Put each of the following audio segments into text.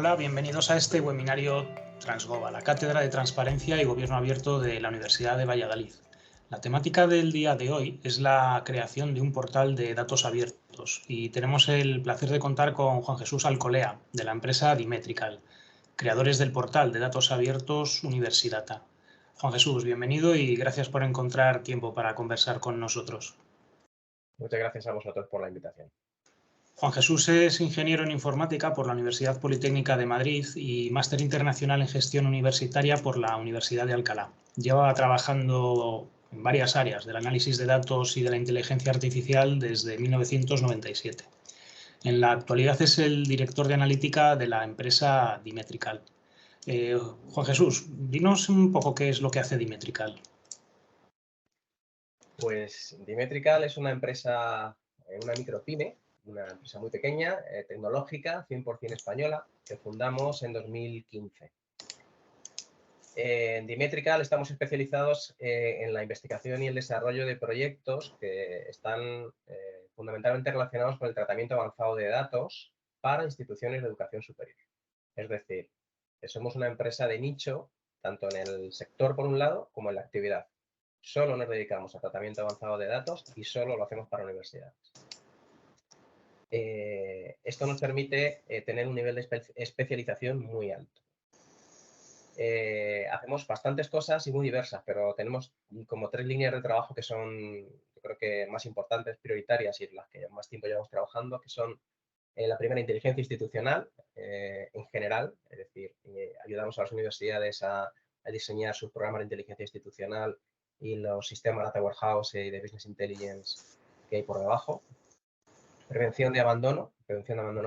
Hola, bienvenidos a este webinario Transgova, la Cátedra de Transparencia y Gobierno Abierto de la Universidad de Valladolid. La temática del día de hoy es la creación de un portal de datos abiertos y tenemos el placer de contar con Juan Jesús Alcolea, de la empresa Dimetrical, creadores del portal de datos abiertos Universidata. Juan Jesús, bienvenido y gracias por encontrar tiempo para conversar con nosotros. Muchas gracias a vosotros por la invitación. Juan Jesús es ingeniero en informática por la Universidad Politécnica de Madrid y máster internacional en gestión universitaria por la Universidad de Alcalá. Lleva trabajando en varias áreas del análisis de datos y de la inteligencia artificial desde 1997. En la actualidad es el director de analítica de la empresa Dimetrical. Juan Jesús, dinos un poco qué es lo que hace Dimetrical. Pues Dimetrical es una empresa, una micropyme, una empresa muy pequeña, tecnológica, 100% española, que fundamos en 2015. En Dimetrical estamos especializados en la investigación y el desarrollo de proyectos que están fundamentalmente relacionados con el tratamiento avanzado de datos para instituciones de educación superior. Es decir, que somos una empresa de nicho, tanto en el sector por un lado como en la actividad. Solo nos dedicamos a tratamiento avanzado de datos y solo lo hacemos para universidades. Esto nos permite tener un nivel de especialización muy alto. Hacemos bastantes cosas y muy diversas, pero tenemos como 3 líneas de trabajo que son, yo creo que más importantes, prioritarias y las que más tiempo llevamos trabajando, que son la primera, inteligencia institucional en general, es decir, ayudamos a las universidades a diseñar sus programas de inteligencia institucional y los sistemas Data Warehouse y de Business Intelligence que hay por debajo. Prevención de abandono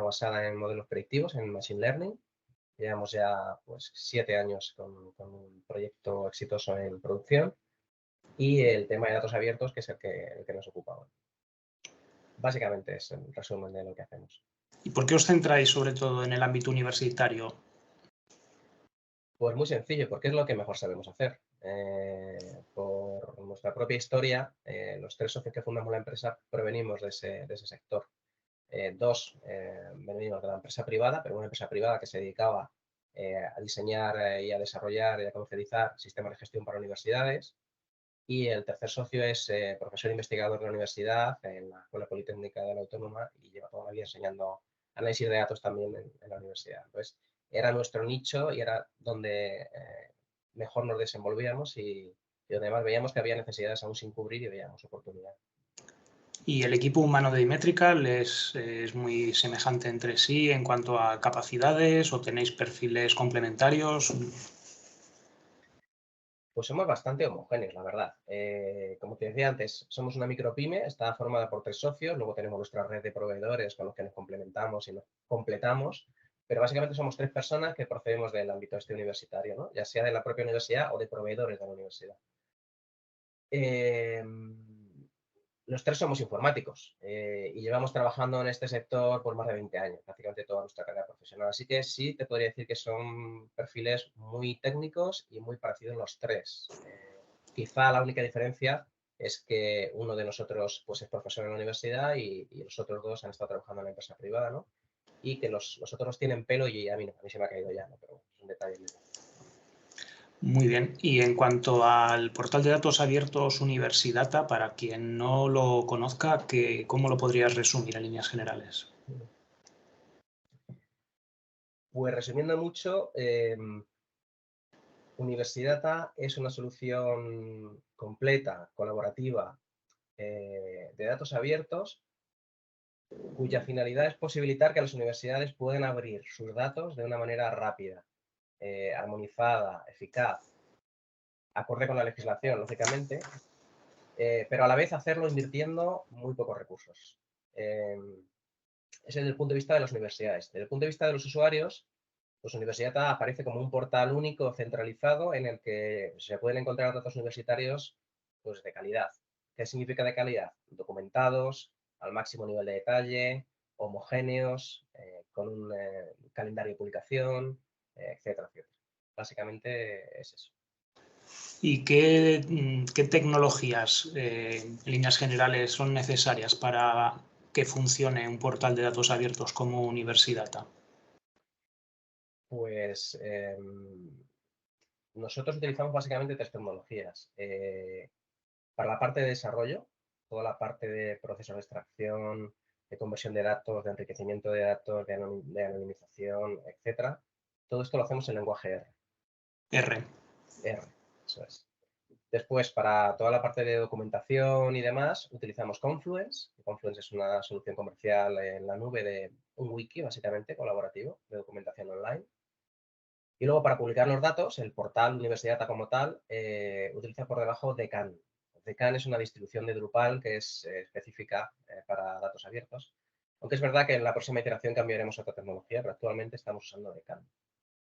basada en modelos predictivos, en Machine Learning. Llevamos ya pues 7 años con un proyecto exitoso en producción. Y el tema de datos abiertos, que es el que nos ocupa hoy. Básicamente es el resumen de lo que hacemos. ¿Y por qué os centráis sobre todo en el ámbito universitario? Pues muy sencillo, porque es lo que mejor sabemos hacer. Por nuestra propia historia, los 3 socios que fundamos la empresa provenimos de ese sector. 2 venimos de la empresa privada, pero una empresa privada que se dedicaba a diseñar y a desarrollar y a comercializar sistemas de gestión para universidades. Y el tercer socio es profesor investigador de la universidad en la Escuela Politécnica de la Autónoma y lleva toda la vida enseñando análisis de datos también en la universidad. Entonces, era nuestro nicho y era donde mejor nos desenvolvíamos y donde más veíamos que había necesidades aún sin cubrir y veíamos oportunidad. ¿Y el equipo humano de Dimetrical es muy semejante entre sí en cuanto a capacidades o tenéis perfiles complementarios? Pues somos bastante homogéneos, la verdad. Como te decía antes, somos una micropyme, está formada por 3 socios, luego tenemos nuestra red de proveedores con los que nos complementamos y nos completamos, pero básicamente somos 3 personas que procedemos del ámbito universitario, ¿no? Ya sea de la propia universidad o de proveedores de la universidad. Los 3 somos informáticos y llevamos trabajando en este sector por más de 20 años, prácticamente toda nuestra carrera profesional. Así que sí, te podría decir que son perfiles muy técnicos y muy parecidos los 3. Quizá la única diferencia es que uno de nosotros pues, es profesor en la universidad y los otros 2 han estado trabajando en la empresa privada, ¿no? Y que los otros tienen pelo y a mí no, a mí se me ha caído ya, ¿no? Pero es un detalle menor. Muy bien. Y en cuanto al portal de datos abiertos Universidata, para quien no lo conozca, ¿cómo lo podrías resumir en líneas generales? Pues resumiendo mucho, Universidata es una solución completa, colaborativa, de datos abiertos, cuya finalidad es posibilitar que las universidades puedan abrir sus datos de una manera rápida, armonizada, eficaz, acorde con la legislación, lógicamente, pero a la vez hacerlo invirtiendo muy pocos recursos. Ese es desde el punto de vista de las universidades. Desde el punto de vista de los usuarios, pues Universidad aparece como un portal único, centralizado, en el que se pueden encontrar datos universitarios pues, de calidad. ¿Qué significa de calidad? Documentados, al máximo nivel de detalle, homogéneos, con un calendario de publicación, etcétera, etcétera. Básicamente es eso. ¿Y qué tecnologías, en líneas generales, son necesarias para que funcione un portal de datos abiertos como Universidata? Pues nosotros utilizamos básicamente tres tecnologías. Para la parte de desarrollo, toda la parte de procesos de extracción, de conversión de datos, de enriquecimiento de datos, de anonimización, etcétera, todo esto lo hacemos en lenguaje R. R. R, eso es. Después, para toda la parte de documentación y demás, utilizamos Confluence. Confluence es una solución comercial en la nube de un wiki, básicamente, colaborativo, de documentación online. Y luego, para publicar los datos, el portal Universidad Data como tal utiliza por debajo Decan. Decan es una distribución de Drupal que es específica para datos abiertos. Aunque es verdad que en la próxima iteración cambiaremos a otra tecnología, pero actualmente estamos usando Decan.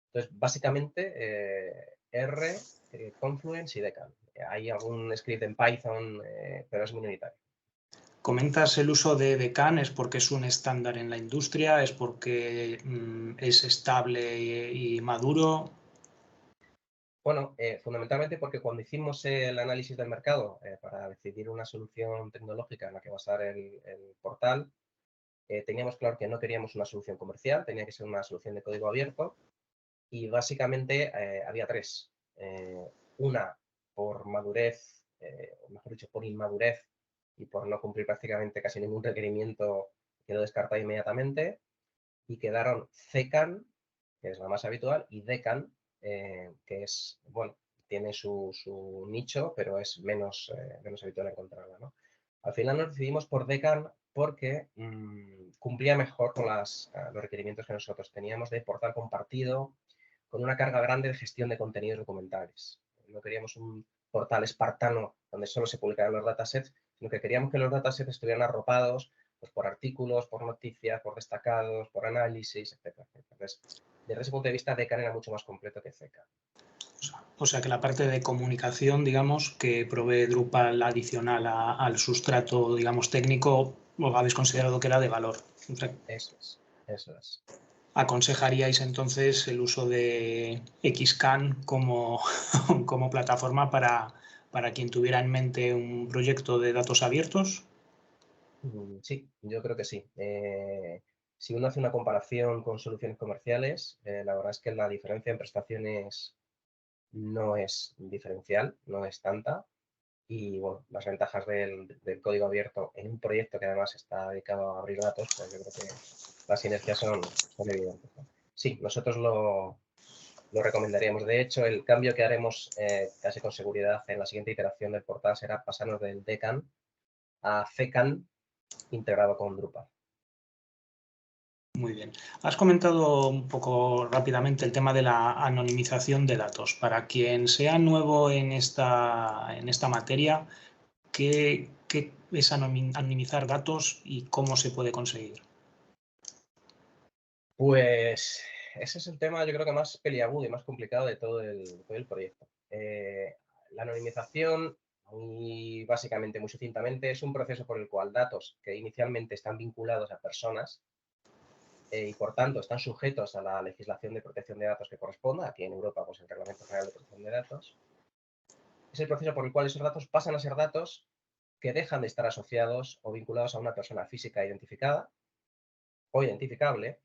Entonces, básicamente, R, Confluence y Decan. Hay algún script en Python, pero es minoritario. ¿Comentas el uso de Decan? ¿Es porque es un estándar en la industria? ¿Es porque es estable y maduro? Bueno, fundamentalmente porque cuando hicimos el análisis del mercado para decidir una solución tecnológica en la que basar el portal, teníamos claro que no queríamos una solución comercial, tenía que ser una solución de código abierto y básicamente había tres. Una, por madurez, o mejor dicho, por inmadurez y por no cumplir prácticamente casi ningún requerimiento, quedó descartada inmediatamente y quedaron CECAN, que es la más habitual, y DECAN, que es, bueno, tiene su nicho, pero es menos habitual encontrarla, ¿no? Al final nos decidimos por DECAN porque cumplía mejor con los requerimientos que nosotros teníamos de portal compartido, con una carga grande de gestión de contenidos documentales. No queríamos un portal espartano donde solo se publicaran los datasets, sino que queríamos que los datasets estuvieran arropados pues, por artículos, por noticias, por destacados, por análisis, etcétera. Entonces, desde ese punto de vista, DECAN era mucho más completo que CECAN. O sea que la parte de comunicación, digamos, que provee Drupal adicional al sustrato, digamos, técnico, lo habéis considerado que era de valor. O sea, Eso es, eso es. ¿aconsejaríais entonces el uso de Xcan como, como plataforma para quien tuviera en mente un proyecto de datos abiertos? Sí, yo creo que sí. Si uno hace una comparación con soluciones comerciales, la verdad es que la diferencia en prestaciones no es diferencial, no es tanta. Y bueno, las ventajas del código abierto en un proyecto que además está dedicado a abrir datos, pues yo creo que las sinergias son evidentes, ¿no? Sí, nosotros lo recomendaríamos. De hecho, el cambio que haremos casi con seguridad en la siguiente iteración del portal será pasarnos del Decan a CECAN integrado con Drupal. Muy bien. Has comentado un poco rápidamente el tema de la anonimización de datos. Para quien sea nuevo en esta materia, ¿qué es anonimizar datos y cómo se puede conseguir? Pues ese es el tema, yo creo que más peliagudo y más complicado de todo el proyecto. La anonimización, muy básicamente, muy sucintamente, es un proceso por el cual datos que inicialmente están vinculados a personas y por tanto están sujetos a la legislación de protección de datos que corresponda, aquí en Europa pues el Reglamento General de Protección de Datos, es el proceso por el cual esos datos pasan a ser datos que dejan de estar asociados o vinculados a una persona física identificada o identificable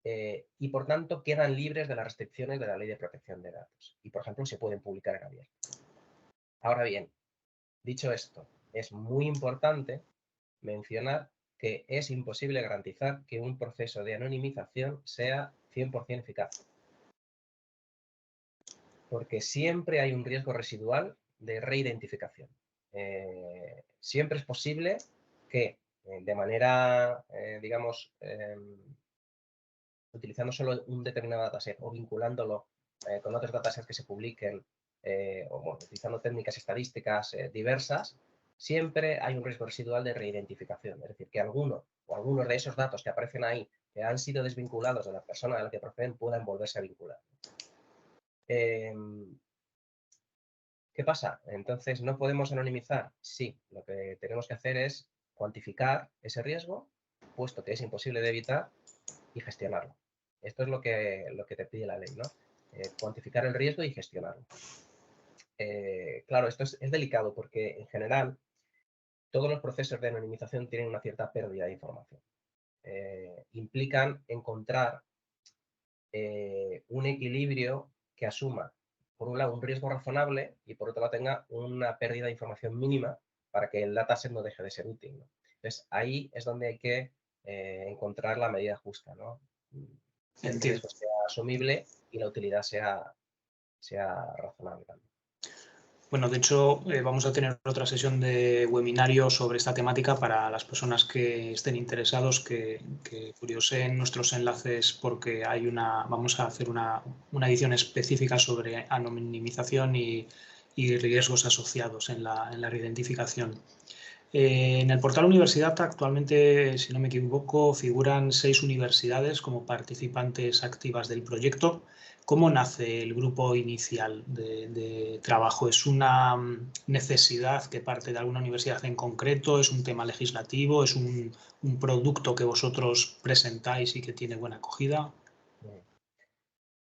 y por tanto quedan libres de las restricciones de la Ley de Protección de Datos y, por ejemplo, se pueden publicar en abierto. Ahora bien, dicho esto, es muy importante mencionar que es imposible garantizar que un proceso de anonimización sea 100% eficaz, porque siempre hay un riesgo residual de reidentificación. Siempre es posible que de manera, digamos, utilizando solo un determinado dataset o vinculándolo con otros datasets que se publiquen o bueno, utilizando técnicas estadísticas diversas, siempre hay un riesgo residual de reidentificación. Es decir, que alguno o algunos de esos datos que aparecen ahí, que han sido desvinculados de la persona de la que proceden, puedan volverse a vincular. ¿Qué pasa? Entonces, ¿no podemos anonimizar? Sí, lo que tenemos que hacer es cuantificar ese riesgo, puesto que es imposible de evitar, y gestionarlo. Esto es lo que te pide la ley, ¿no? Cuantificar el riesgo y gestionarlo. Claro, esto es delicado porque en general todos los procesos de anonimización tienen una cierta pérdida de información. Implican encontrar un equilibrio que asuma, por un lado, un riesgo razonable y por otro lado tenga una pérdida de información mínima para que el dataset no deje de ser útil, ¿no? Entonces, ahí es donde hay que encontrar la medida justa, ¿no? El Entiendo. riesgo sea asumible y la utilidad sea razonable también. Bueno, de hecho, vamos a tener otra sesión de webinario sobre esta temática para las personas que estén interesados, que curiosen nuestros enlaces porque vamos a hacer una edición específica sobre anonimización y riesgos asociados en la reidentificación. En el portal Universidad actualmente, si no me equivoco, figuran 6 universidades como participantes activas del proyecto. ¿Cómo nace el grupo inicial de trabajo? ¿Es una necesidad que parte de alguna universidad en concreto? ¿Es un tema legislativo? ¿Es un producto que vosotros presentáis y que tiene buena acogida?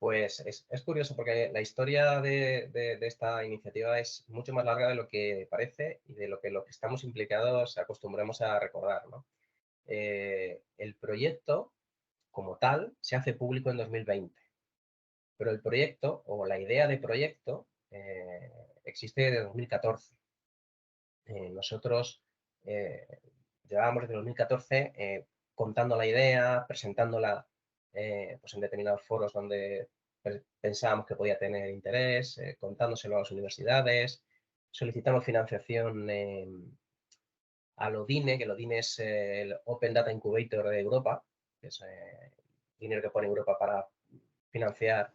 Pues es curioso porque la historia de esta iniciativa es mucho más larga de lo que parece y de lo que estamos implicados acostumbramos a recordar, ¿no? El proyecto, como tal, se hace público en 2020, pero el proyecto o la idea de proyecto existe desde 2014. Nosotros eh, llevábamos desde 2014 contando la idea, presentándola pues en determinados foros donde pensábamos que podía tener interés, contándoselo a las universidades, solicitamos financiación al ODINE, que el ODINE es el Open Data Incubator de Europa, que es dinero que pone Europa para financiar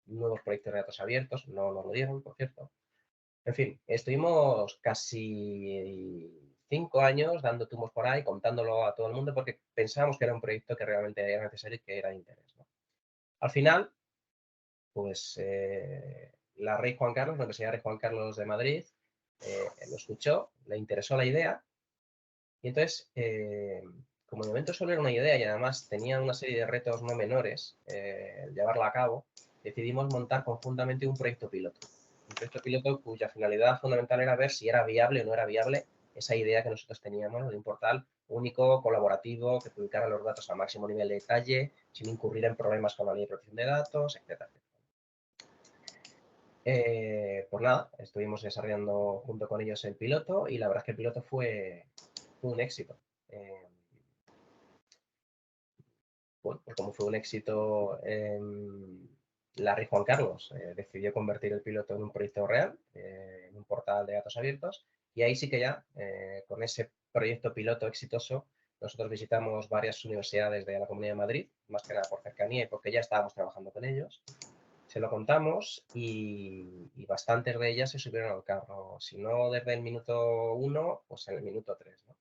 nuevos proyectos de datos abiertos, no nos lo dieron, por cierto. En fin, estuvimos casi 5 años dando tumbos por ahí, contándolo a todo el mundo, porque pensábamos que era un proyecto que realmente era necesario y que era de interés, ¿no? Al final, pues la Rey Juan Carlos, la Universidad Rey Juan Carlos de Madrid, lo escuchó, le interesó la idea y entonces, como de momento solo era una idea y además tenía una serie de retos no menores llevarla a cabo, decidimos montar conjuntamente un proyecto piloto. Un proyecto piloto cuya finalidad fundamental era ver si era viable o no era viable esa idea que nosotros teníamos de un portal único, colaborativo, que publicara los datos a máximo nivel de detalle, sin incurrir en problemas con la ley de protección de datos, etcétera, etcétera. Pues nada, estuvimos desarrollando junto con ellos el piloto y la verdad es que el piloto fue un éxito. Bueno, pues como fue un éxito, Larry Juan Carlos decidió convertir el piloto en un proyecto real, en un portal de datos abiertos, y ahí sí que ya, con ese proyecto piloto exitoso, nosotros visitamos varias universidades de la Comunidad de Madrid, más que nada por cercanía y porque ya estábamos trabajando con ellos. Se lo contamos y bastantes de ellas se subieron al carro, si no desde el minuto 1, pues en el minuto 3, ¿no?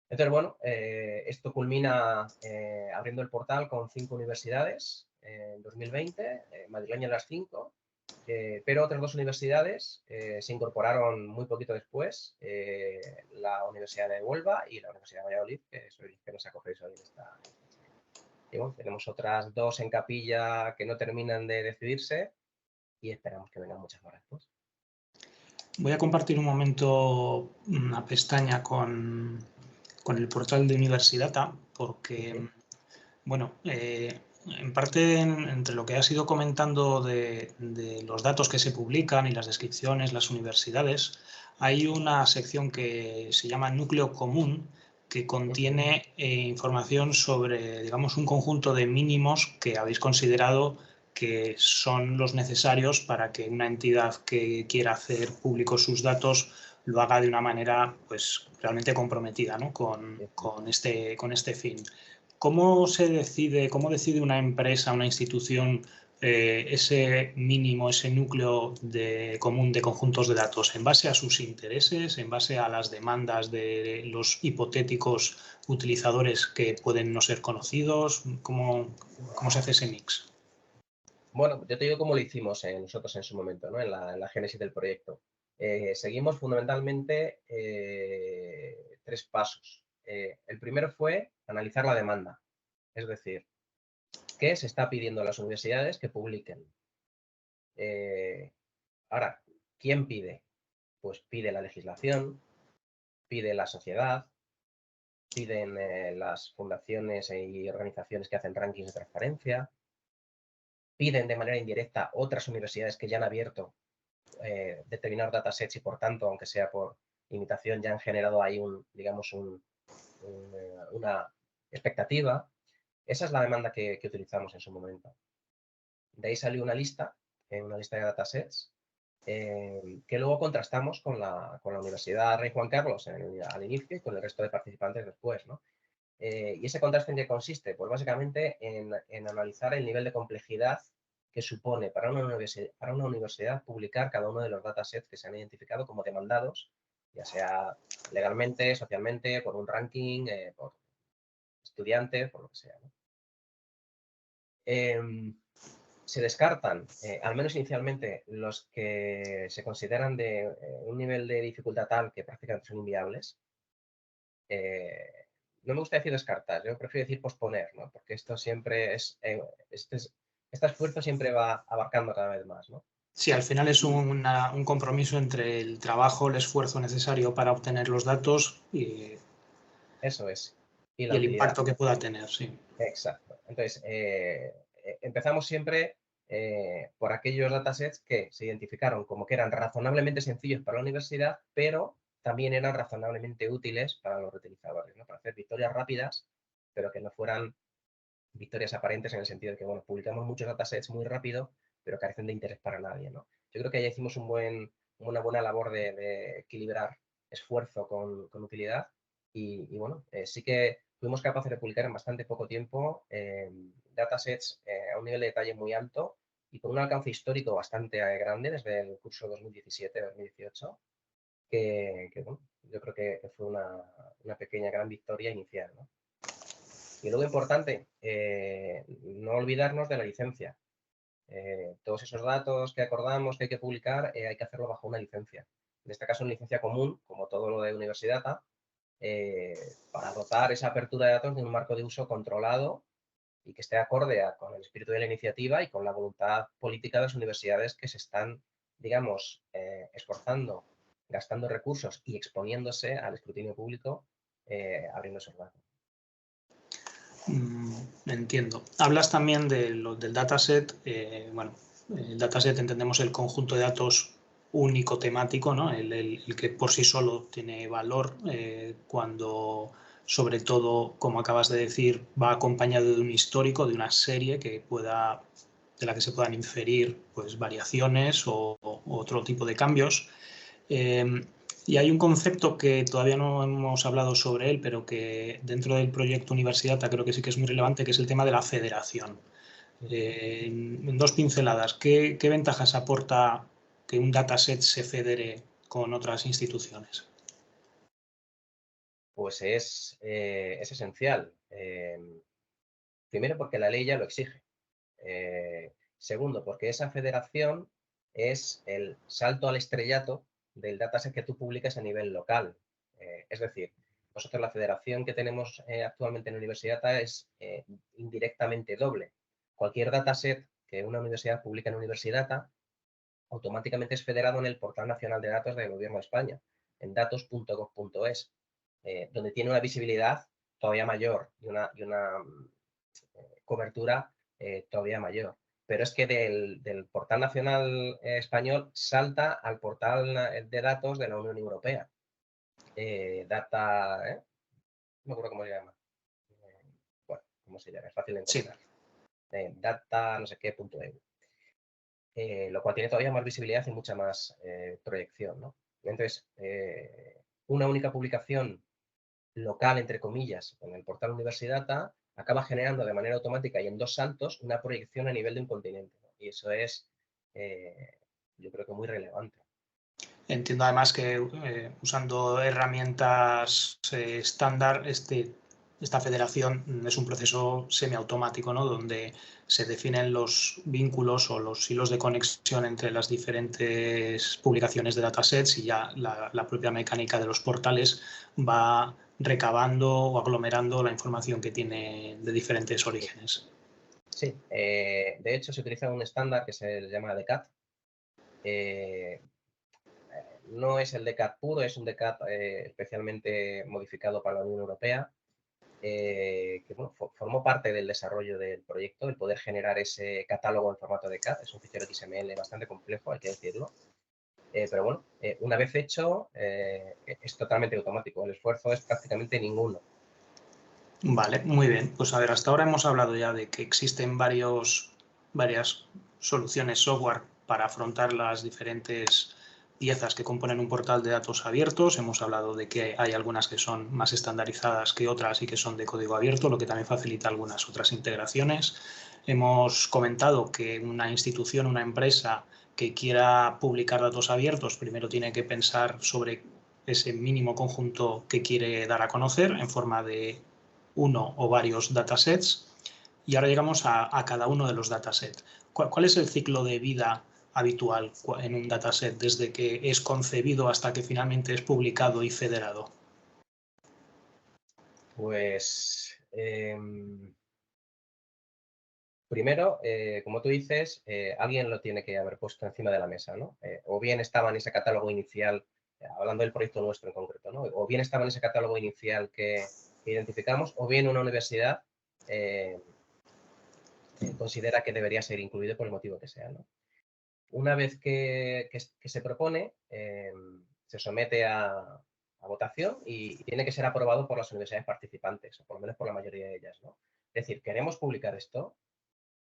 Entonces, bueno, esto culmina abriendo el portal con 5 universidades en 2020, madrileñas las 5, pero otras 2 universidades se incorporaron muy poquito después, la Universidad de Huelva y la Universidad de Valladolid, que nos acogéis hoy en esta. Y bueno, tenemos otras 2 en capilla que no terminan de decidirse y esperamos que vengan muchas más después. Voy a compartir un momento una pestaña con el portal de Universidata porque, bueno, en parte entre lo que has ido comentando de los datos que se publican y las descripciones, las universidades, hay una sección que se llama Núcleo Común que contiene información sobre, digamos, un conjunto de mínimos que habéis considerado que son los necesarios para que una entidad que quiera hacer públicos sus datos lo haga de una manera pues realmente comprometida, ¿no? con este fin. ¿Cómo decide una empresa, una institución, ese mínimo, ese núcleo común de conjuntos de datos? ¿En base a sus intereses, en base a las demandas de los hipotéticos utilizadores que pueden no ser conocidos? ¿Cómo se hace ese mix? Bueno, yo te digo cómo lo hicimos nosotros en su momento, ¿no? En la génesis del proyecto. Seguimos fundamentalmente 3 pasos. El primero fue analizar la demanda, es decir, qué se está pidiendo a las universidades que publiquen. Ahora, ¿quién pide? Pues pide la legislación, pide la sociedad, piden las fundaciones y organizaciones que hacen rankings de transparencia, piden de manera indirecta otras universidades que ya han abierto determinados datasets y, por tanto, aunque sea por imitación, ya han generado ahí una expectativa. Esa es la demanda que utilizamos en su momento. De ahí salió una lista de datasets que luego contrastamos con la Universidad Rey Juan Carlos al inicio y con el resto de participantes después, ¿no? ¿Y ese contraste en qué consiste? Pues básicamente en analizar el nivel de complejidad que supone para una universidad publicar cada uno de los datasets que se han identificado como demandados, ya sea legalmente, socialmente, por un ranking, por estudiantes, por lo que sea, ¿no? Se descartan, al menos inicialmente, los que se consideran de un nivel de dificultad tal que prácticamente son inviables. No me gusta decir descartar, yo prefiero decir posponer, ¿no? Porque esto siempre este esfuerzo siempre va abarcando cada vez más, ¿no? Sí, al final es un compromiso entre el trabajo, el esfuerzo necesario para obtener los datos Eso es. Y y la el utilidad. impacto que pueda tener, sí. Exacto. Entonces, empezamos siempre por aquellos datasets que se identificaron como que eran razonablemente sencillos para la universidad, pero también eran razonablemente útiles para los reutilizadores, ¿no? Para hacer victorias rápidas, pero que no fueran victorias aparentes en el sentido de que, bueno, publicamos muchos datasets muy rápido, pero carecen de interés para nadie, ¿no? Yo creo que ya hicimos una buena labor de equilibrar esfuerzo con utilidad y bueno, sí que fuimos capaces de publicar en bastante poco tiempo datasets a un nivel de detalle muy alto y con un alcance histórico bastante grande desde el curso 2017-2018, bueno, yo creo que fue una pequeña gran victoria inicial, ¿no? Y luego importante, no olvidarnos de la licencia. Todos esos datos que acordamos que hay que publicar, hay que hacerlo bajo una licencia. En este caso, una licencia común, como todo lo de Universidata, para dotar esa apertura de datos de un marco de uso controlado y que esté acorde con el espíritu de la iniciativa y con la voluntad política de las universidades que se están, digamos, esforzando, gastando recursos y exponiéndose al escrutinio público, abriendo esos datos. Entiendo. Hablas también del dataset. Bueno, el dataset entendemos el conjunto de datos único temático, ¿no? El que por sí solo tiene valor cuando, sobre todo, como acabas de decir, va acompañado de un histórico, de una serie de la que se puedan inferir pues, variaciones o otro tipo de cambios. Y hay un concepto que todavía no hemos hablado sobre él, pero que dentro del proyecto Universidata creo que sí que es muy relevante, que es el tema de la federación. En dos pinceladas, ¿qué ventajas aporta que un dataset se federe con otras instituciones? Pues es esencial. Primero, porque la ley ya lo exige. Segundo, porque esa federación es el salto al estrellato del dataset que tú publicas a nivel local. Es decir, nosotros la federación que tenemos actualmente en la universidad es indirectamente doble. Cualquier dataset que una universidad publica en Universidata automáticamente es federado en el Portal Nacional de Datos del Gobierno de España, en datos.gov.es, donde tiene una visibilidad todavía mayor y una cobertura todavía mayor. Pero es que del portal nacional español salta al portal de datos de la Unión Europea. No me acuerdo cómo se llama. Bueno, ¿cómo se llama? Es fácil de Sí. encontrar. Data no sé qué .eu. Lo cual tiene todavía más visibilidad y mucha más proyección, ¿no? Entonces, una única publicación local, entre comillas, en el portal Universidata, acaba generando de manera automática y en dos saltos una proyección a nivel de un continente, ¿no? Y eso es, yo creo que muy relevante. Entiendo además que usando herramientas estándar, esta federación es un proceso semiautomático, ¿no? Donde se definen los vínculos o los hilos de conexión entre las diferentes publicaciones de datasets y ya la propia mecánica de los portales va recabando o aglomerando la información que tiene de diferentes orígenes. Sí, de hecho se utiliza un estándar que se llama DECAT. No es el DECAT puro, es un DECAT especialmente modificado para la Unión Europea. que bueno, formó parte del desarrollo del proyecto, el poder generar ese catálogo en formato de CAD. Es un fichero XML bastante complejo, hay que decirlo. Pero bueno, una vez hecho, es totalmente automático. El esfuerzo es prácticamente ninguno. Vale, muy bien. Pues a ver, hasta ahora hemos hablado ya de que existen varias soluciones software para afrontar las diferentes piezas que componen un portal de datos abiertos. Hemos hablado de que hay algunas que son más estandarizadas que otras y que son de código abierto, lo que también facilita algunas otras integraciones. Hemos comentado que una institución, una empresa que quiera publicar datos abiertos, primero tiene que pensar sobre ese mínimo conjunto que quiere dar a conocer en forma de uno o varios datasets. Y ahora llegamos a cada uno de los datasets. ¿Cuál es el ciclo de vida habitual en un dataset desde que es concebido hasta que finalmente es publicado y federado? Pues primero, como tú dices, alguien lo tiene que haber puesto encima de la mesa, ¿no? O bien estaba en ese catálogo inicial, hablando del proyecto nuestro en concreto, ¿no? O bien estaba en ese catálogo inicial que identificamos, o bien una universidad considera que debería ser incluido por el motivo que sea, ¿no? Una vez que se propone, se somete a votación y tiene que ser aprobado por las universidades participantes, o por lo menos por la mayoría de ellas, ¿no? Es decir, queremos publicar esto,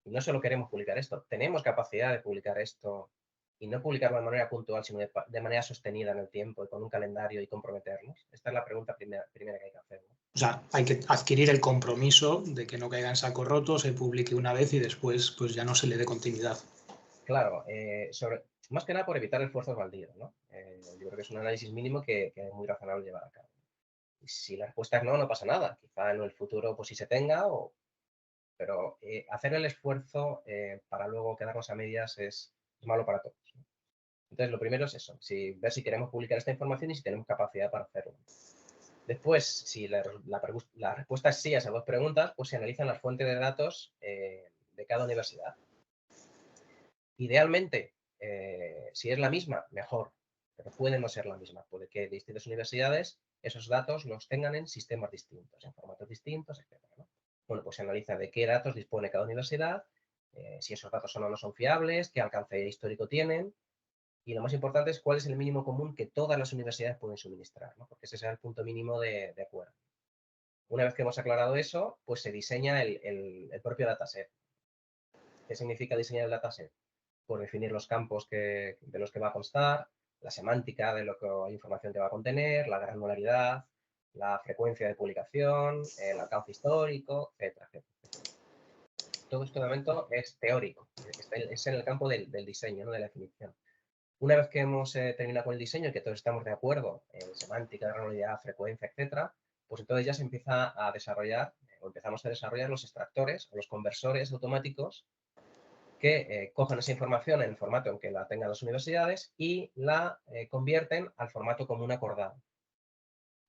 y no solo queremos publicar esto, tenemos capacidad de publicar esto y no publicarlo de manera puntual, sino de manera sostenida en el tiempo y con un calendario y comprometernos. Esta es la pregunta primera que hay que hacer, ¿no? O sea, hay que adquirir el compromiso de que no caiga en saco roto, se publique una vez y después pues ya no se le dé continuidad. Claro, más que nada por evitar esfuerzos baldíos, ¿no? Yo creo que es un análisis mínimo que es muy razonable llevar a cabo. Y si la respuesta es no, no pasa nada. Quizá en el futuro pues sí se tenga, pero hacer el esfuerzo para luego quedarnos a medias es malo para todos, ¿no? Entonces, lo primero es eso, ver si queremos publicar esta información y si tenemos capacidad para hacerlo. Después, si la respuesta es sí a esas dos preguntas, pues se analizan las fuentes de datos de cada universidad. Idealmente, si es la misma, mejor, pero puede no ser la misma. Puede que distintas universidades esos datos los tengan en sistemas distintos, en formatos distintos, etc., ¿no? Bueno, pues se analiza de qué datos dispone cada universidad, si esos datos son o no son fiables, qué alcance histórico tienen, y lo más importante es cuál es el mínimo común que todas las universidades pueden suministrar, ¿no? Porque ese será el punto mínimo de acuerdo. Una vez que hemos aclarado eso, pues se diseña el propio dataset. ¿Qué significa diseñar el dataset? Por definir los campos de los que va a constar, la semántica de la información que va a contener, la granularidad, la frecuencia de publicación, el alcance histórico, etcétera, etcétera. Todo este momento es teórico, es en el campo del diseño, ¿no? De la definición. Una vez que hemos terminado con el diseño y que todos estamos de acuerdo en semántica, granularidad, frecuencia, etcétera, pues entonces ya se empieza a desarrollar, o empezamos a desarrollar los extractores o los conversores automáticos que cogen esa información en el formato en que la tengan las universidades y la convierten al formato común acordado.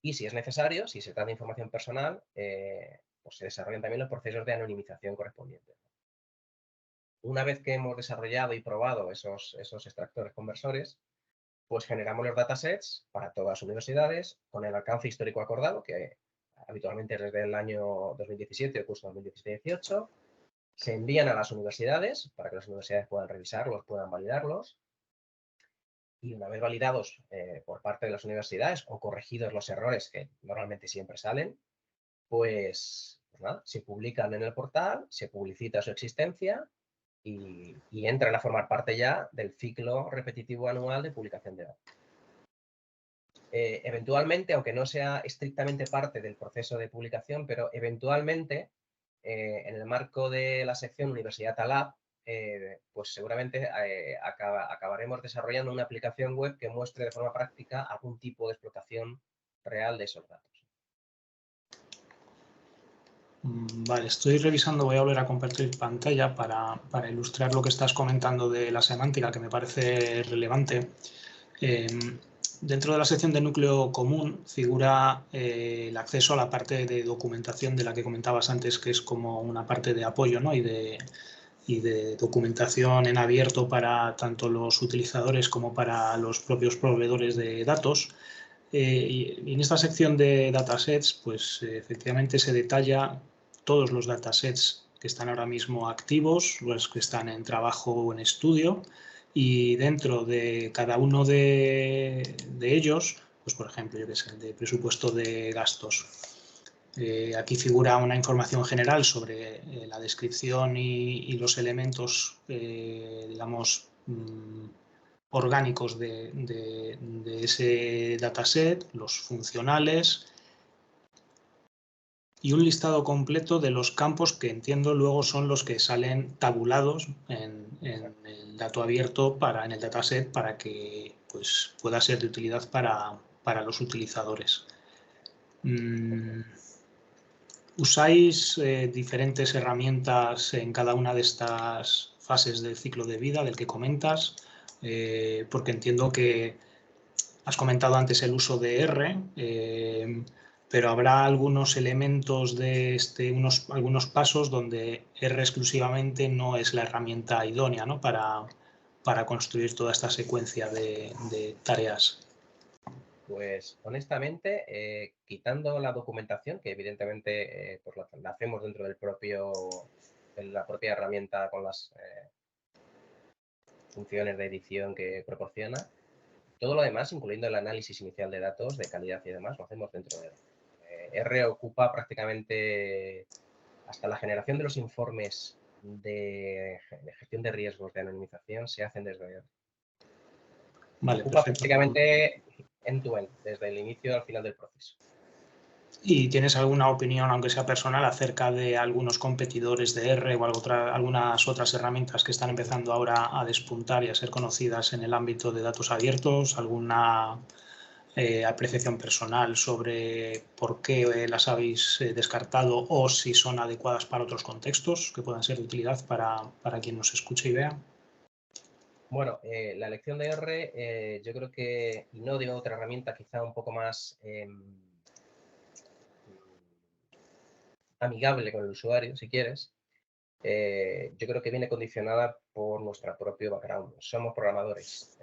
Y si es necesario, si se trata de información personal, pues se desarrollan también los procesos de anonimización correspondientes. Una vez que hemos desarrollado y probado esos extractores conversores, pues generamos los datasets para todas las universidades con el alcance histórico acordado, que habitualmente es desde el año 2017, el curso 2017-18. Se envían a las universidades para que las universidades puedan revisarlos, puedan validarlos. Y una vez validados por parte de las universidades o corregidos los errores que normalmente siempre salen, pues nada, se publican en el portal, se publicita su existencia y entran a formar parte ya del ciclo repetitivo anual de publicación de datos. Eventualmente, aunque no sea estrictamente parte del proceso de publicación, pero eventualmente, en el marco de la sección Universidad Talab, pues seguramente acabaremos desarrollando una aplicación web que muestre de forma práctica algún tipo de explotación real de esos datos. Vale, estoy revisando, voy a volver a compartir pantalla para ilustrar lo que estás comentando de la semántica, que me parece relevante. Dentro de la sección de núcleo común figura el acceso a la parte de documentación de la que comentabas antes, que es como una parte de apoyo, ¿no? y de documentación en abierto para tanto los utilizadores como para los propios proveedores de datos. Y en esta sección de datasets, pues efectivamente se detalla todos los datasets que están ahora mismo activos, los que están en trabajo o en estudio, y dentro de cada uno de ellos, pues por ejemplo, yo que sé, de presupuesto de gastos. Aquí figura una información general sobre la descripción y los elementos, digamos, orgánicos de ese dataset, los funcionales y un listado completo de los campos que entiendo luego son los que salen tabulados en el dato abierto en el dataset para que pues, pueda ser de utilidad para los utilizadores. ¿Usáis diferentes herramientas en cada una de estas fases del ciclo de vida del que comentas? Porque entiendo que has comentado antes el uso de R, pero habrá algunos elementos de algunos pasos donde R exclusivamente no es la herramienta idónea, ¿no? para construir toda esta secuencia de tareas. Pues honestamente, quitando la documentación, que evidentemente pues la hacemos dentro de la propia herramienta con las funciones de edición que proporciona, todo lo demás, incluyendo el análisis inicial de datos, de calidad y demás, lo hacemos dentro de R. R ocupa prácticamente hasta la generación de los informes de gestión de riesgos de anonimización se hacen desde R. Vale, Ocupa perfecto. prácticamente end-to-end, desde el inicio al final del proceso. ¿Y tienes alguna opinión, aunque sea personal, acerca de algunos competidores de R o algunas otras herramientas que están empezando ahora a despuntar y a ser conocidas en el ámbito de datos abiertos? ¿Alguna apreciación personal sobre por qué las habéis descartado o si son adecuadas para otros contextos que puedan ser de utilidad para quien nos escuche y vea? Bueno, la elección de R, yo creo que, y no de otra herramienta quizá un poco más amigable con el usuario, si quieres, yo creo que viene condicionada por nuestro propio background. Somos programadores,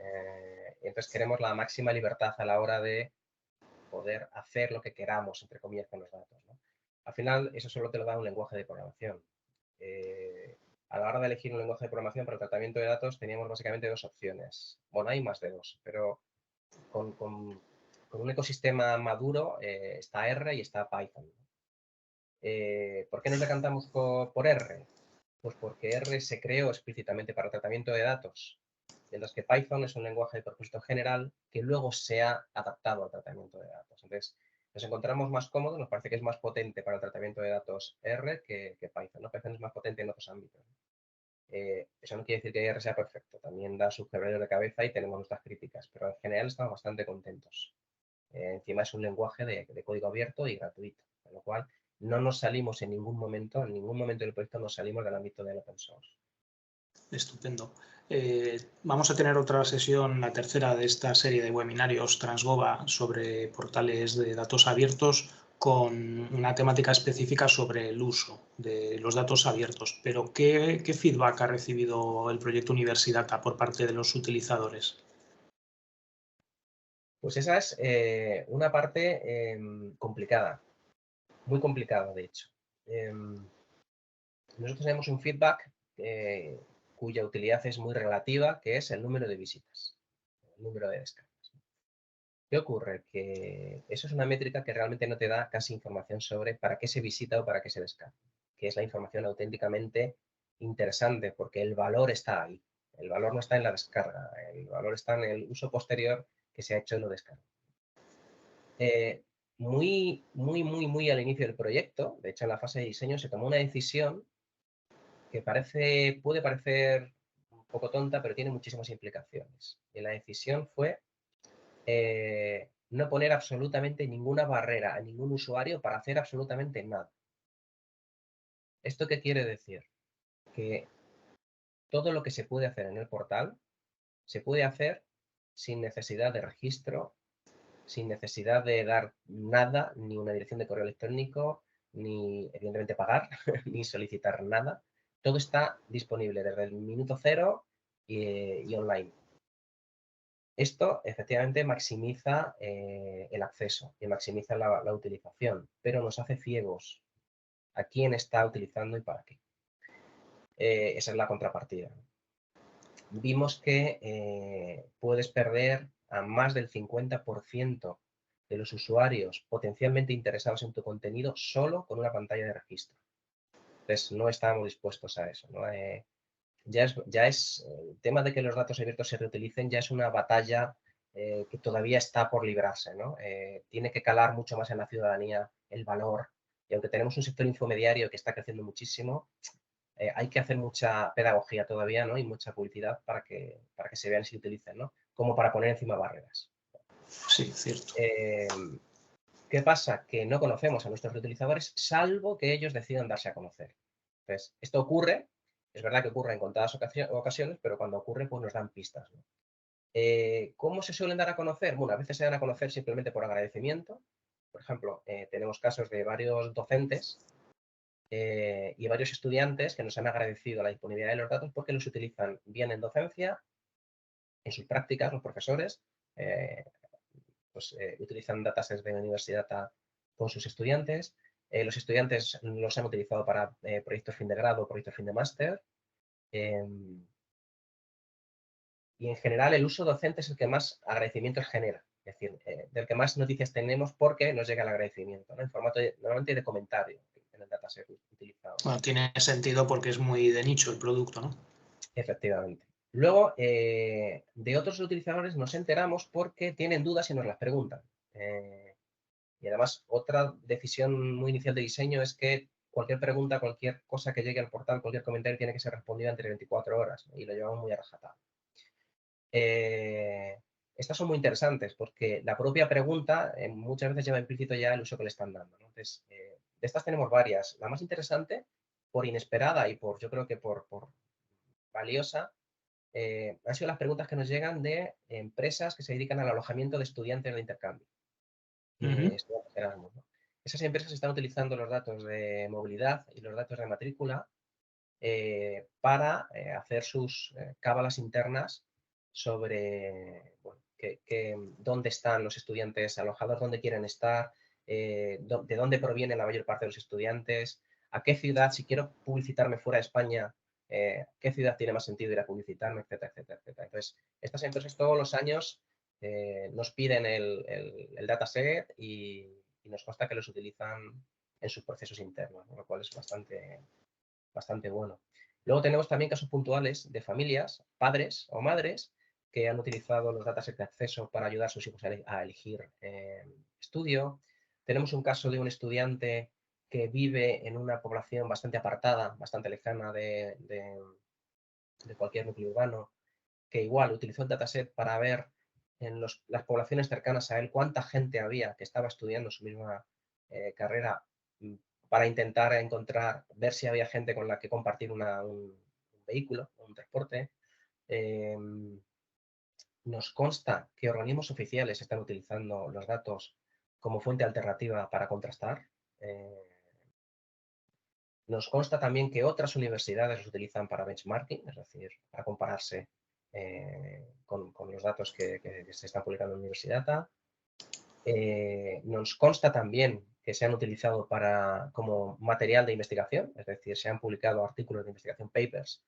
y entonces queremos la máxima libertad a la hora de poder hacer lo que queramos, entre comillas, con los datos, ¿no? Al final, eso solo te lo da un lenguaje de programación. A la hora de elegir un lenguaje de programación para el tratamiento de datos teníamos básicamente dos opciones. Bueno, hay más de dos, pero con un ecosistema maduro está R y está Python. ¿Por qué nos decantamos por R? Pues porque R se creó explícitamente para tratamiento de datos, mientras que Python es un lenguaje de propósito general que luego se ha adaptado al tratamiento de datos. Entonces, nos encontramos más cómodos, nos parece que es más potente para el tratamiento de datos R que Python, ¿no? Python es más potente en otros ámbitos. Eso no quiere decir que R sea perfecto, también da sus quebraderos de cabeza y tenemos nuestras críticas, pero en general estamos bastante contentos. Encima es un lenguaje de código abierto y gratuito, con lo cual no nos salimos en ningún momento del proyecto nos salimos del ámbito del open source. Estupendo. Vamos a tener otra sesión, la tercera de esta serie de webinarios Transgova sobre portales de datos abiertos con una temática específica sobre el uso de los datos abiertos. Pero, ¿qué feedback ha recibido el proyecto Universidata por parte de los utilizadores? Pues esa es una parte complicada, muy complicada, de hecho. Nosotros tenemos un feedback cuya utilidad es muy relativa, que es el número de visitas, el número de descargas. ¿Qué ocurre? Que eso es una métrica que realmente no te da casi información sobre para qué se visita o para qué se descarga, que es la información auténticamente interesante, porque el valor está ahí. El valor no está en la descarga, el valor está en el uso posterior que se ha hecho de lo descarga. Muy al inicio del proyecto, de hecho en la fase de diseño, se tomó una decisión que puede parecer un poco tonta, pero tiene muchísimas implicaciones. Y la decisión fue no poner absolutamente ninguna barrera a ningún usuario para hacer absolutamente nada. ¿Esto qué quiere decir? Que todo lo que se puede hacer en el portal se puede hacer sin necesidad de registro, sin necesidad de dar nada, ni una dirección de correo electrónico, ni evidentemente pagar, ni solicitar nada. Todo está disponible desde el minuto cero y online. Esto efectivamente maximiza el acceso y maximiza la utilización, pero nos hace ciegos a quién está utilizando y para qué. Esa es la contrapartida. Vimos que puedes perder a más del 50% de los usuarios potencialmente interesados en tu contenido solo con una pantalla de registro. Entonces, no estábamos dispuestos a eso, ¿no? Ya es el tema de que los datos abiertos se reutilicen, ya es una batalla que todavía está por librarse, ¿no? Tiene que calar mucho más en la ciudadanía el valor, y aunque tenemos un sector infomediario que está creciendo muchísimo, hay que hacer mucha pedagogía todavía, ¿no? Y mucha publicidad para que se vean y se utilicen, ¿no? Como para poner encima barreras. Sí, cierto. ¿Qué pasa? Que no conocemos a nuestros reutilizadores, salvo que ellos decidan darse a conocer. Entonces, esto ocurre, es verdad que ocurre en contadas ocasiones, pero cuando ocurre, pues nos dan pistas, ¿no? ¿Cómo se suelen dar a conocer? Bueno, a veces se dan a conocer simplemente por agradecimiento. Por ejemplo, tenemos casos de varios docentes y varios estudiantes que nos han agradecido la disponibilidad de los datos porque los utilizan bien en docencia, en sus prácticas, los profesores, utilizan datasets de universidad con sus estudiantes. Los estudiantes los han utilizado para proyectos fin de grado, proyectos fin de máster. Y en general el uso docente es el que más agradecimientos genera. Es decir, del que más noticias tenemos porque nos llega el agradecimiento, ¿no? En formato normalmente de comentario en el dataset utilizado. Bueno, tiene sentido porque es muy de nicho el producto, ¿no? Efectivamente. Luego, de otros utilizadores nos enteramos porque tienen dudas y nos las preguntan. Y además, otra decisión muy inicial de diseño es que cualquier pregunta, cualquier cosa que llegue al portal, cualquier comentario tiene que ser respondida entre 24 horas, ¿no? Y lo llevamos muy a rajatabla. Estas son muy interesantes porque la propia pregunta muchas veces lleva implícito ya el uso que le están dando, ¿no? Entonces, de estas tenemos varias. La más interesante, por inesperada y yo creo que por valiosa, han sido las preguntas que nos llegan de empresas que se dedican al alojamiento de estudiantes de intercambio y de estudiantes Erasmus, ¿no? Esas empresas están utilizando los datos de movilidad y los datos de matrícula para hacer sus cábalas internas sobre dónde están los estudiantes alojados, dónde quieren estar, de dónde proviene la mayor parte de los estudiantes, a qué ciudad, si quiero publicitarme fuera de España, qué ciudad tiene más sentido ir a publicitarme, etcétera, etcétera, etcétera. Entonces, estas empresas todos los años nos piden el dataset y nos consta que los utilizan en sus procesos internos, ¿no? Lo cual es bastante bueno. Luego tenemos también casos puntuales de familias, padres o madres, que han utilizado los datasets de acceso para ayudar a sus hijos a elegir estudio. Tenemos un caso de un estudiante que vive en una población bastante apartada, bastante lejana de cualquier núcleo urbano, que igual utilizó el dataset para ver en las poblaciones cercanas a él cuánta gente había que estaba estudiando su misma carrera, para intentar ver si había gente con la que compartir un vehículo, un transporte. Nos consta que organismos oficiales están utilizando los datos como fuente alternativa para contrastar. Nos consta también que otras universidades los utilizan para benchmarking, es decir, para compararse con los datos que se están publicando en Universidad. Nos consta también que se han utilizado como material de investigación, es decir, se han publicado artículos de investigación, papers,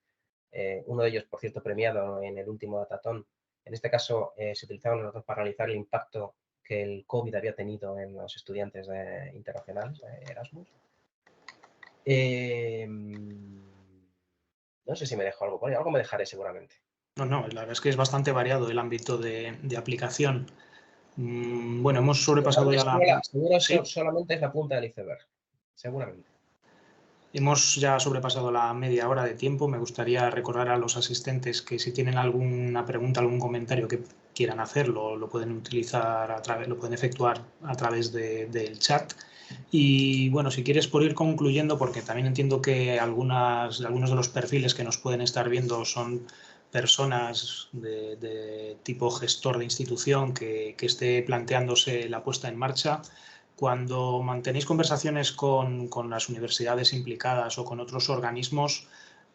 uno de ellos, por cierto, premiado en el último Datatón. En este caso, se utilizaron los datos para analizar el impacto que el COVID había tenido en los estudiantes internacionales de Erasmus. No sé si me dejo algo por ahí, algo me dejaré seguramente. No, la verdad es que es bastante variado el ámbito de aplicación. Bueno, hemos sobrepasado ya la... Seguro ¿Sí? Solamente es la punta del iceberg, seguramente. Hemos ya sobrepasado la media hora de tiempo. Me gustaría recordar a los asistentes que si tienen alguna pregunta, algún comentario que quieran hacerlo, lo pueden utilizar lo pueden efectuar a través del chat. Y bueno, si quieres, por ir concluyendo, porque también entiendo que algunos de los perfiles que nos pueden estar viendo son personas de tipo gestor de institución que esté planteándose la puesta en marcha. Cuando mantenéis conversaciones con las universidades implicadas o con otros organismos,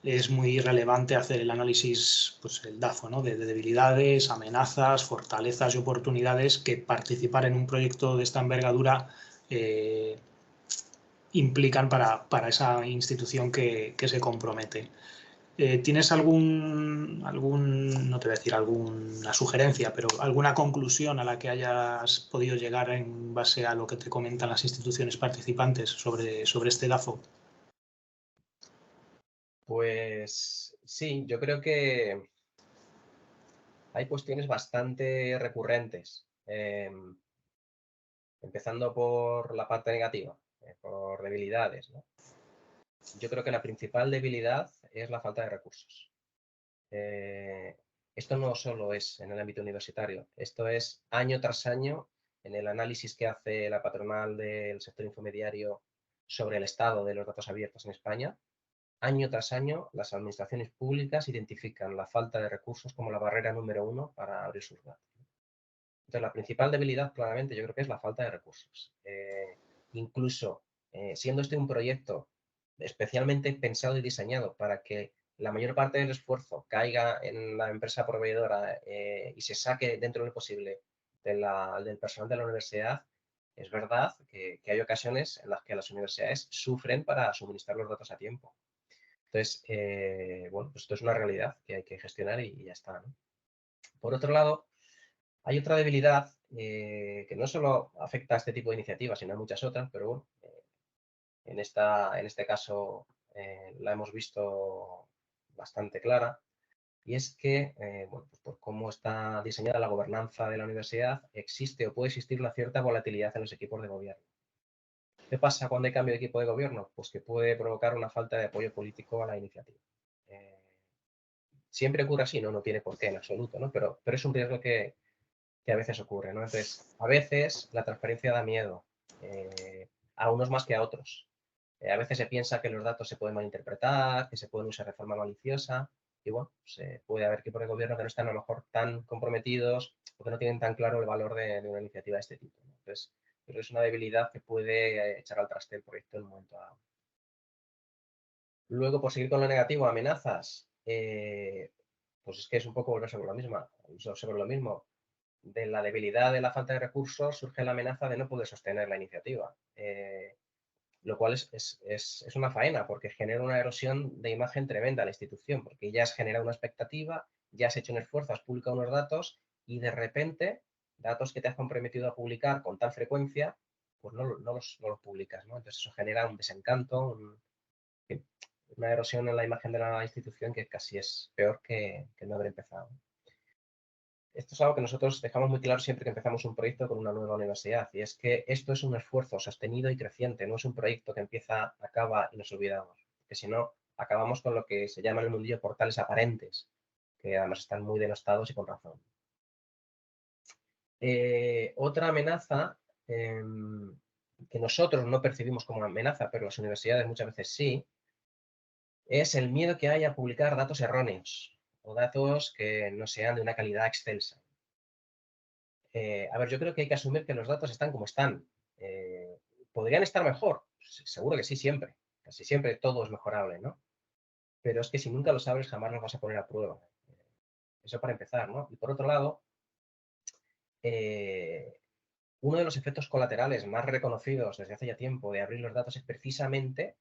es muy relevante hacer el análisis, pues el DAFO, ¿no? de debilidades, amenazas, fortalezas y oportunidades que participar en un proyecto de esta envergadura implican para esa institución que se compromete. ¿Tienes no te voy a decir alguna sugerencia, pero alguna conclusión a la que hayas podido llegar en base a lo que te comentan las instituciones participantes sobre este DAFO? Pues sí, yo creo que hay cuestiones bastante recurrentes, empezando por la parte negativa, por debilidades, ¿no? Yo creo que la principal debilidad es la falta de recursos. Esto no solo es en el ámbito universitario, esto es año tras año en el análisis que hace la patronal del sector infomediario sobre el estado de los datos abiertos en España. Año tras año, las administraciones públicas identifican la falta de recursos como la barrera número 1 para abrir sus datos. Entonces, la principal debilidad, claramente, yo creo que es la falta de recursos. Incluso siendo este un proyecto especialmente pensado y diseñado para que la mayor parte del esfuerzo caiga en la empresa proveedora y se saque dentro de lo posible del personal de la universidad, es verdad que hay ocasiones en las que las universidades sufren para suministrar los datos a tiempo. Entonces, bueno, pues esto es una realidad que hay que gestionar y ya está, ¿no? Por otro lado, hay otra debilidad que no solo afecta a este tipo de iniciativas, sino a muchas otras, pero bueno, en este caso la hemos visto bastante clara, y es que, bueno, pues por cómo está diseñada la gobernanza de la universidad, existe o puede existir una cierta volatilidad en los equipos de gobierno. ¿Qué pasa cuando hay cambio de equipo de gobierno? Pues que puede provocar una falta de apoyo político a la iniciativa. Siempre ocurre así, ¿no? No tiene por qué en absoluto, ¿no? Pero es un riesgo que a veces ocurre, ¿no? Entonces, a veces la transparencia da miedo, a unos más que a otros. A veces se piensa que los datos se pueden malinterpretar, que se pueden usar de forma maliciosa, y bueno, se puede haber equipos de gobierno que no están a lo mejor tan comprometidos o que no tienen tan claro el valor de una iniciativa de este tipo, ¿no? Entonces, pero es una debilidad que puede echar al traste el proyecto en un momento dado. Luego, por seguir con lo negativo, amenazas, pues es que es un poco volver sobre lo mismo. De la debilidad de la falta de recursos surge la amenaza de no poder sostener la iniciativa, lo cual es una faena porque genera una erosión de imagen tremenda a la institución, porque ya has generado una expectativa, ya has hecho un esfuerzo, has publicado unos datos y de repente datos que te has comprometido a publicar con tal frecuencia, pues no los publicas, ¿no? Entonces eso genera un desencanto, una erosión en la imagen de la institución que casi es peor que no haber empezado. Esto es algo que nosotros dejamos muy claro siempre que empezamos un proyecto con una nueva universidad, y es que esto es un esfuerzo sostenido y creciente, no es un proyecto que empieza, acaba y nos olvidamos, que si no, acabamos con lo que se llama en el mundillo portales aparentes, que además están muy denostados y con razón. Otra amenaza que nosotros no percibimos como amenaza, pero las universidades muchas veces sí, es el miedo que hay a publicar datos erróneos o datos que no sean de una calidad excelsa. A ver, yo creo que hay que asumir que los datos están como están. ¿Podrían estar mejor? Seguro que sí, siempre. Casi siempre todo es mejorable, ¿no? Pero es que si nunca lo sabes, jamás los vas a poner a prueba. Eso para empezar, ¿no? Y por otro lado, uno de los efectos colaterales más reconocidos desde hace ya tiempo de abrir los datos es precisamente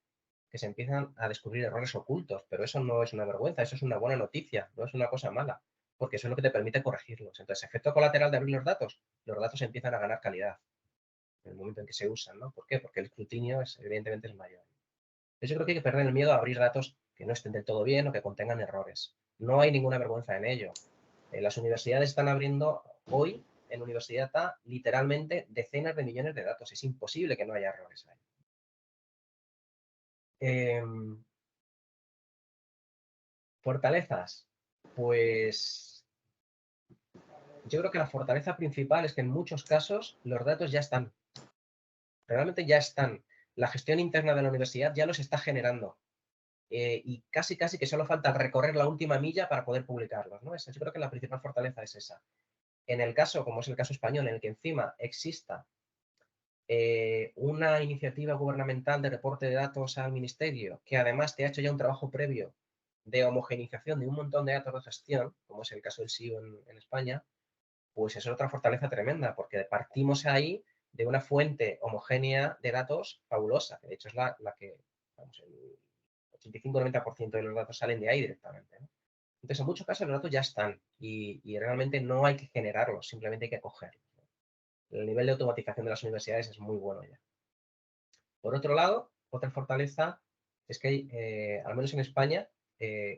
que se empiezan a descubrir errores ocultos, pero eso no es una vergüenza, eso es una buena noticia, no es una cosa mala, porque eso es lo que te permite corregirlos. Entonces, efecto colateral de abrir los datos empiezan a ganar calidad en el momento en que se usan, ¿no? ¿Por qué? Porque el escrutinio evidentemente es mayor. Entonces yo creo que hay que perder el miedo a abrir datos que no estén del todo bien o que contengan errores. No hay ninguna vergüenza en ello. Las universidades están abriendo hoy, en Universidad A, literalmente decenas de millones de datos. Es imposible que no haya errores ahí. Fortalezas. Pues yo creo que la fortaleza principal es que en muchos casos los datos ya están. Realmente ya están. La gestión interna de la universidad ya los está generando. Y casi que solo falta recorrer la última milla para poder publicarlos, ¿no? Yo creo que la principal fortaleza es esa. En el caso, como es el caso español, en el que encima exista una iniciativa gubernamental de reporte de datos al ministerio, que además te ha hecho ya un trabajo previo de homogeneización de un montón de datos de gestión, como es el caso del SIO en España, pues es otra fortaleza tremenda, porque partimos ahí de una fuente homogénea de datos fabulosa, que de hecho es la que, vamos, el 85-90% de los datos salen de ahí directamente, ¿no? Entonces, en muchos casos los datos ya están y realmente no hay que generarlos, simplemente hay que cogerlos, ¿no? El nivel de automatización de las universidades es muy bueno ya. Por otro lado, otra fortaleza es que, al menos en España,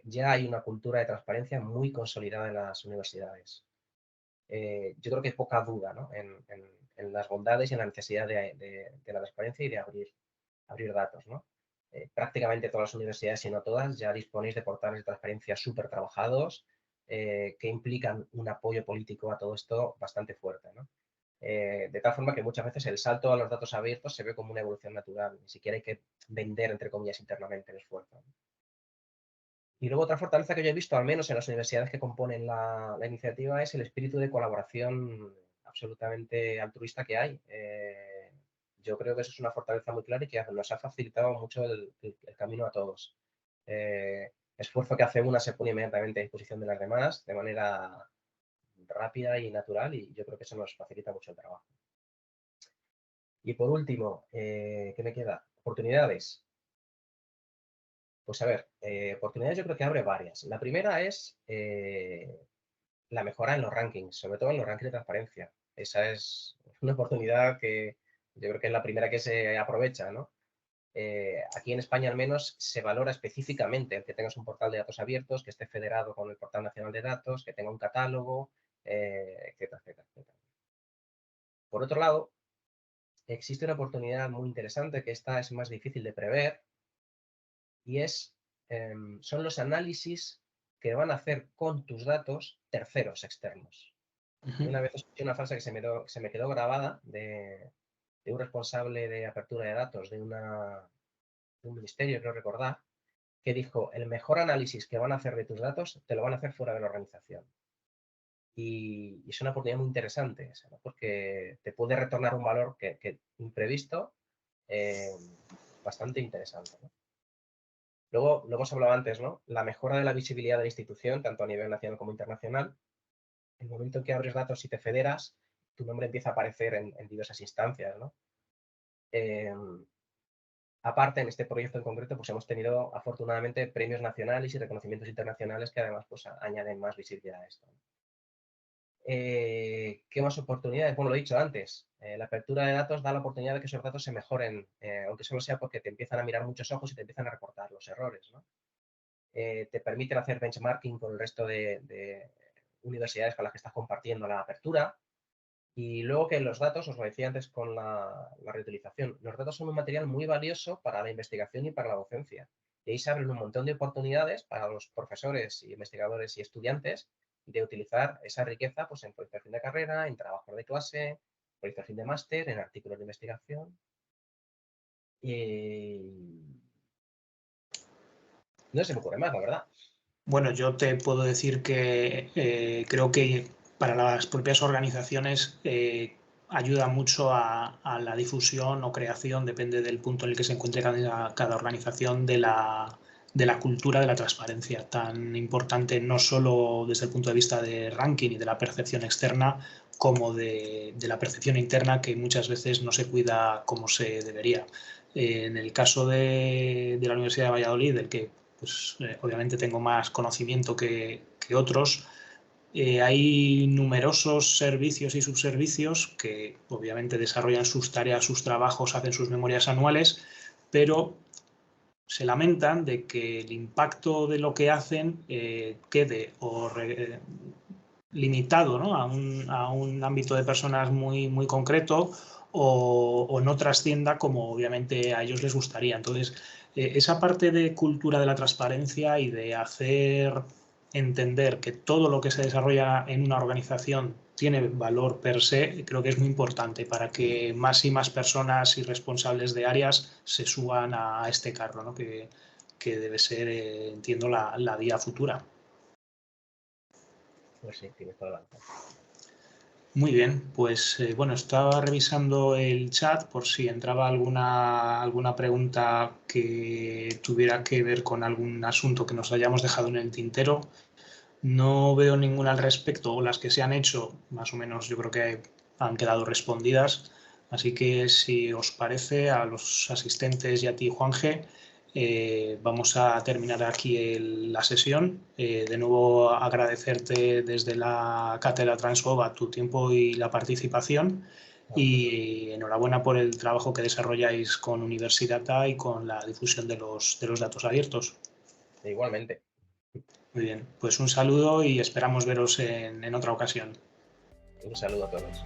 ya hay una cultura de transparencia muy consolidada en las universidades. Yo creo que hay poca duda, ¿no?, en las bondades y en la necesidad de la transparencia y de abrir datos, ¿no? Prácticamente todas las universidades, si no todas, ya disponéis de portales de transparencia súper trabajados, que implican un apoyo político a todo esto bastante fuerte, ¿no? De tal forma que muchas veces el salto a los datos abiertos se ve como una evolución natural, ni siquiera hay que vender, entre comillas, internamente el esfuerzo, ¿no? Y luego otra fortaleza que yo he visto, al menos en las universidades que componen la iniciativa, es el espíritu de colaboración absolutamente altruista que hay. Yo creo que eso es una fortaleza muy clara y que nos ha facilitado mucho el camino a todos. Esfuerzo que hace una se pone inmediatamente a disposición de las demás de manera rápida y natural, y yo creo que eso nos facilita mucho el trabajo. Y por último, ¿qué me queda? Oportunidades. Pues a ver, oportunidades yo creo que abre varias. La primera es la mejora en los rankings, sobre todo en los rankings de transparencia. Esa es una oportunidad que yo creo que es la primera que se aprovecha, ¿no? Aquí en España al menos se valora específicamente el que tengas un portal de datos abiertos, que esté federado con el Portal Nacional de Datos, que tenga un catálogo, etcétera, etcétera, etcétera. Por otro lado, existe una oportunidad muy interesante, que esta es más difícil de prever, y son los análisis que van a hacer con tus datos terceros externos. Una vez escuché una frase que se me quedó grabada de un responsable de apertura de datos de un ministerio, creo recordar, que dijo: el mejor análisis que van a hacer de tus datos te lo van a hacer fuera de la organización. Y es una oportunidad muy interesante, ¿no?, porque te puede retornar un valor que imprevisto, bastante interesante, ¿no? Luego, lo hemos hablado antes, ¿no?, la mejora de la visibilidad de la institución, tanto a nivel nacional como internacional. El momento en que abres datos y te federas, tu nombre empieza a aparecer en diversas instancias, ¿no? Aparte, en este proyecto en concreto, pues hemos tenido afortunadamente premios nacionales y reconocimientos internacionales que además pues añaden más visibilidad a esto, ¿no? ¿Qué más oportunidades? Bueno, lo he dicho antes, la apertura de datos da la oportunidad de que esos datos se mejoren, aunque solo sea porque te empiezan a mirar muchos ojos y te empiezan a reportar los errores, ¿no? Te permiten hacer benchmarking con el resto de universidades con las que estás compartiendo la apertura. Y luego que los datos, os lo decía antes con la reutilización, los datos son un material muy valioso para la investigación y para la docencia. Y ahí se abren un montón de oportunidades para los profesores y investigadores y estudiantes de utilizar esa riqueza pues, en proyección de carrera, en trabajos de clase, proyección de máster, en artículos de investigación. Y no se me ocurre más, la verdad. Bueno, yo te puedo decir que creo que para las propias organizaciones ayuda mucho a la difusión o creación, depende del punto en el que se encuentre cada organización, de la cultura de la transparencia, tan importante no solo desde el punto de vista de ranking y de la percepción externa, como de la percepción interna, que muchas veces no se cuida como se debería. En el caso de la Universidad de Valladolid, del que pues obviamente tengo más conocimiento que otros. Hay numerosos servicios y subservicios que obviamente desarrollan sus tareas, sus trabajos, hacen sus memorias anuales, pero se lamentan de que el impacto de lo que hacen quede limitado, ¿no?, a un ámbito de personas muy, muy concreto, o no trascienda como obviamente a ellos les gustaría. Entonces, esa parte de cultura de la transparencia y de hacer entender que todo lo que se desarrolla en una organización tiene valor per se, creo que es muy importante para que más y más personas y responsables de áreas se suban a este carro, ¿no?, que debe ser, entiendo, la vía futura. Pues sí, tienes toda la razón. Muy bien, pues bueno, estaba revisando el chat por si entraba alguna pregunta que tuviera que ver con algún asunto que nos hayamos dejado en el tintero. No veo ninguna al respecto, o las que se han hecho, más o menos yo creo que han quedado respondidas. Así que si os parece, a los asistentes y a ti, Juanje, vamos a terminar aquí la sesión. De nuevo agradecerte desde la Cátedra Transova tu tiempo y la participación. Y enhorabuena por el trabajo que desarrolláis con Universidad y con la difusión de los datos abiertos. Igualmente. Muy bien, pues un saludo y esperamos veros en otra ocasión. Un saludo a todos.